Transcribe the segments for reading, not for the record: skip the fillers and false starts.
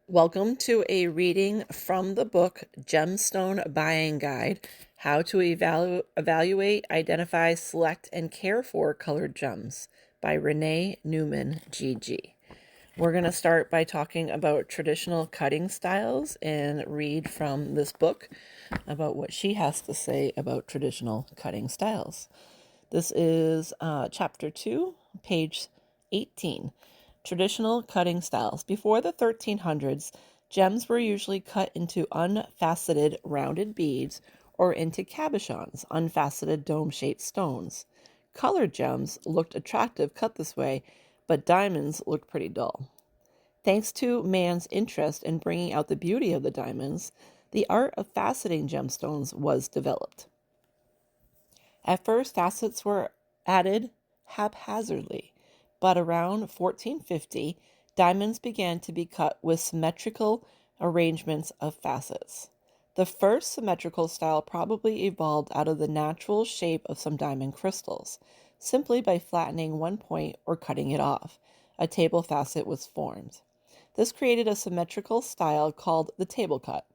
Welcome to a reading from the book Gemstone Buying Guide: How to Evaluate, Identify, Select, and Care for Colored Gems by Renee Newman, GG. We're going to start by talking about traditional cutting styles and read from this book about what she has to say about traditional cutting styles. This is chapter 2, page 18. Traditional cutting styles. Before the 1300s, gems were usually cut into unfaceted rounded beads or into cabochons, unfaceted dome-shaped stones. Colored gems looked attractive cut this way, but diamonds looked pretty dull. Thanks to man's interest in bringing out the beauty of the diamonds, the art of faceting gemstones was developed. At first, facets were added haphazardly, but around 1450, diamonds began to be cut with symmetrical arrangements of facets. The first symmetrical style probably evolved out of the natural shape of some diamond crystals. Simply by flattening one point or cutting it off, a table facet was formed. This created a symmetrical style called the table cut,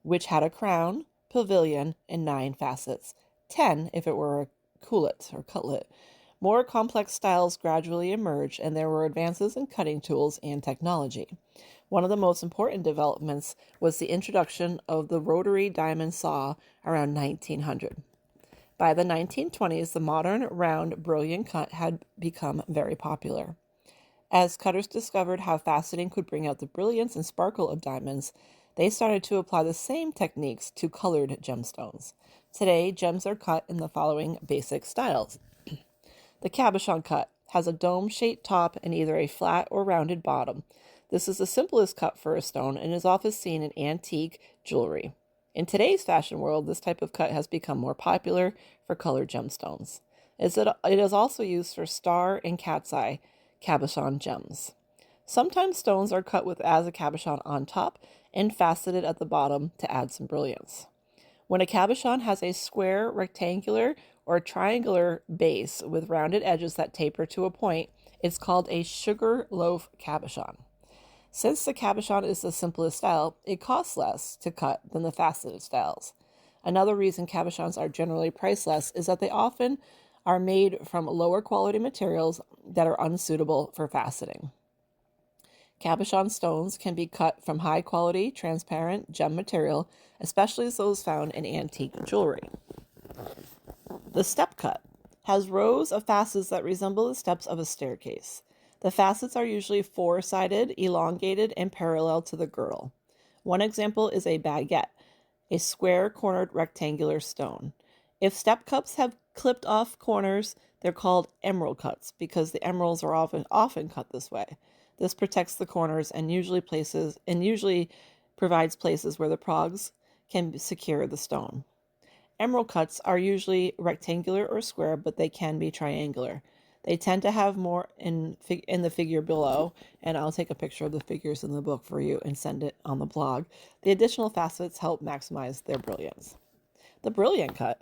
which had a crown, pavilion, and 9 facets, 10 if it were a cutlet. More complex styles gradually emerged, and there were advances in cutting tools and technology. One of the most important developments was the introduction of the rotary diamond saw around 1900. By the 1920s, the modern round brilliant cut had become very popular. As cutters discovered how faceting could bring out the brilliance and sparkle of diamonds, they started to apply the same techniques to colored gemstones. Today, gems are cut in the following basic styles. The cabochon cut has a dome-shaped top and either a flat or rounded bottom. This is the simplest cut for a stone and is often seen in antique jewelry. In today's fashion world, this type of cut has become more popular for colored gemstones. It is also used for star and cat's eye cabochon gems. Sometimes stones are cut with as a cabochon on top and faceted at the bottom to add some brilliance. When a cabochon has a square, rectangular, or triangular base with rounded edges that taper to a point, it's called a sugar loaf cabochon. Since the cabochon is the simplest style, it costs less to cut than the faceted styles. Another reason cabochons are generally priceless is that they often are made from lower quality materials that are unsuitable for faceting. Cabochon stones can be cut from high quality, transparent gem material, especially those found in antique jewelry. The step cut has rows of facets that resemble the steps of a staircase. The facets are usually four-sided, elongated, and parallel to the girdle. One example is a baguette, a square-cornered rectangular stone. If step cuts have clipped off corners, they're called emerald cuts because the emeralds are often cut this way. This protects the corners and usually provides places where the progs can secure the stone. Emerald cuts are usually rectangular or square, but they can be triangular. They tend to have more in the figure below, and I'll take a picture of the figures in the book for you and send it on the blog. The additional facets help maximize their brilliance. The brilliant cut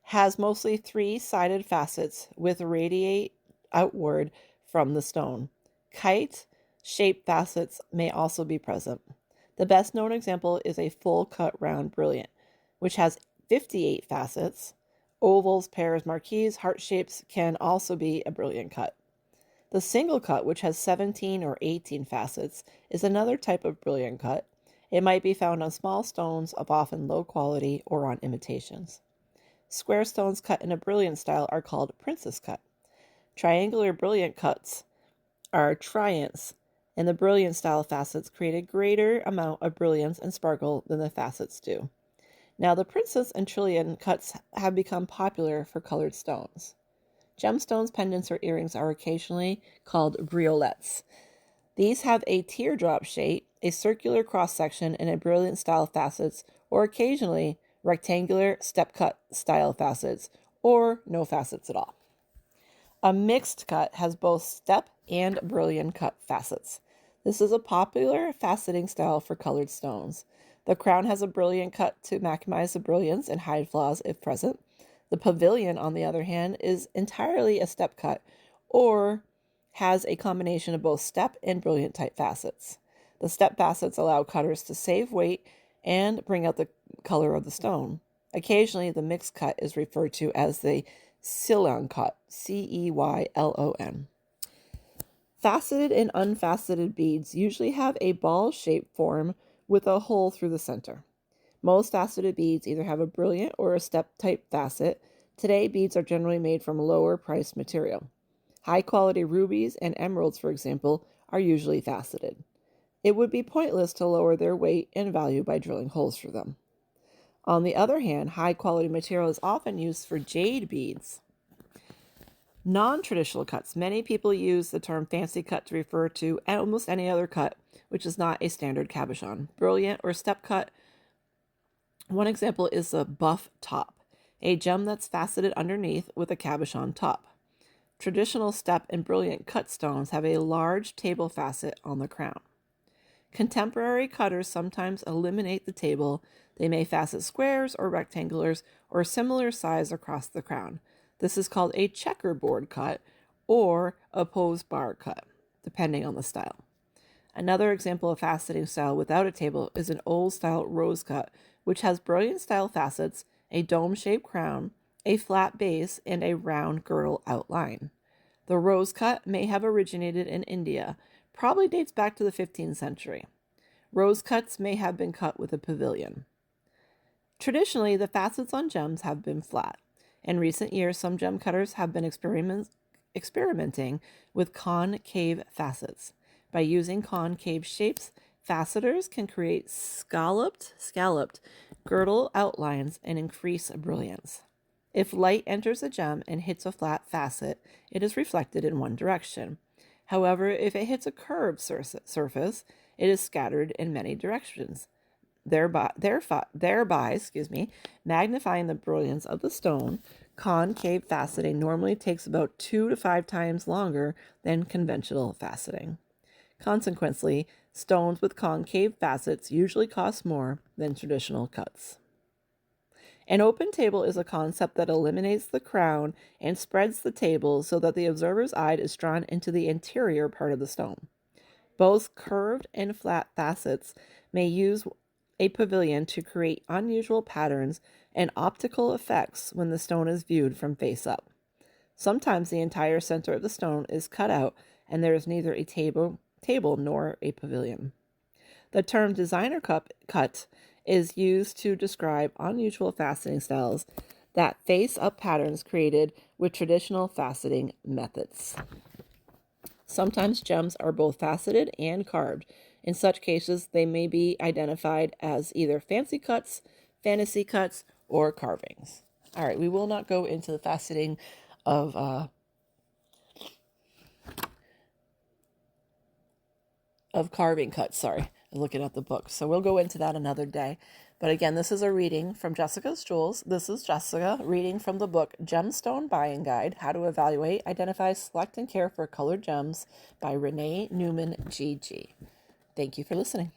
has mostly 3-sided facets with radiate outward from the stone. Kite-shaped facets may also be present. The best known example is a full cut round brilliant, which has 58 facets. Ovals, pairs, marquees, heart shapes can also be a brilliant cut. The single cut, which has 17 or 18 facets, is another type of brilliant cut. It might be found on small stones of often low quality or on imitations. Square stones cut in a brilliant style are called princess cut. Triangular brilliant cuts are triants, and the brilliant style facets create a greater amount of brilliance and sparkle than the facets do. Now, the princess and trillion cuts have become popular for colored stones. Gemstones, pendants, or earrings are occasionally called briolets. These have a teardrop shape, a circular cross-section, and a brilliant style facets, or occasionally rectangular step-cut style facets, or no facets at all. A mixed cut has both step and brilliant cut facets. This is a popular faceting style for colored stones. The crown has a brilliant cut to maximize the brilliance and hide flaws if present. The pavilion, on the other hand, is entirely a step cut or has a combination of both step and brilliant type facets. The step facets allow cutters to save weight and bring out the color of the stone. Occasionally, the mixed cut is referred to as the Ceylon cut, Ceylon. Faceted and unfaceted beads usually have a ball-shaped form with a hole through the center. Most faceted beads either have a brilliant or a step-type facet. Today, beads are generally made from lower-priced material. High-quality rubies and emeralds, for example, are usually faceted. It would be pointless to lower their weight and value by drilling holes through them. On the other hand, high-quality material is often used for jade beads. Non-traditional cuts. Many people use the term fancy cut to refer to almost any other cut, which is not a standard cabochon. Brilliant or step cut. One example is the buff top, a gem that's faceted underneath with a cabochon top. Traditional step and brilliant cut stones have a large table facet on the crown. Contemporary cutters sometimes eliminate the table. They may facet squares or rectangulars or similar size across the crown. This is called a checkerboard cut or a pose bar cut, depending on the style. Another example of faceting style without a table is an old-style rose cut, which has brilliant-style facets, a dome-shaped crown, a flat base, and a round girdle outline. The rose cut may have originated in India, probably dates back to the 15th century. Rose cuts may have been cut with a pavilion. Traditionally, the facets on gems have been flat. In recent years, some gem cutters have been experimenting with concave facets. By using concave shapes, facetors can create scalloped girdle outlines and increase brilliance. If light enters a gem and hits a flat facet, it is reflected in one direction. However, if it hits a curved surface, it is scattered in many directions, thereby magnifying the brilliance of the stone. Concave faceting normally takes about 2 to 5 times longer than conventional faceting. Consequently, stones with concave facets usually cost more than traditional cuts. An open table is a concept that eliminates the crown and spreads the table so that the observer's eye is drawn into the interior part of the stone. Both curved and flat facets may use a pavilion to create unusual patterns and optical effects when the stone is viewed from face up. Sometimes the entire center of the stone is cut out and there is neither a table nor a pavilion. The term designer cut is used to describe unusual faceting styles that face up patterns created with traditional faceting methods. Sometimes gems are both faceted and carved. In such cases, they may be identified as either fancy cuts, fantasy cuts, or carvings. All right, we will not go into the faceting of carving cuts. Sorry, I'm looking at the book. So we'll go into that another day. But again, this is a reading from Jessica's Jewels. This is Jessica reading from the book Gemstone Buying Guide, How to Evaluate, Identify, Select, and Care for Colored Gems by Renee Newman, GG. Thank you for listening.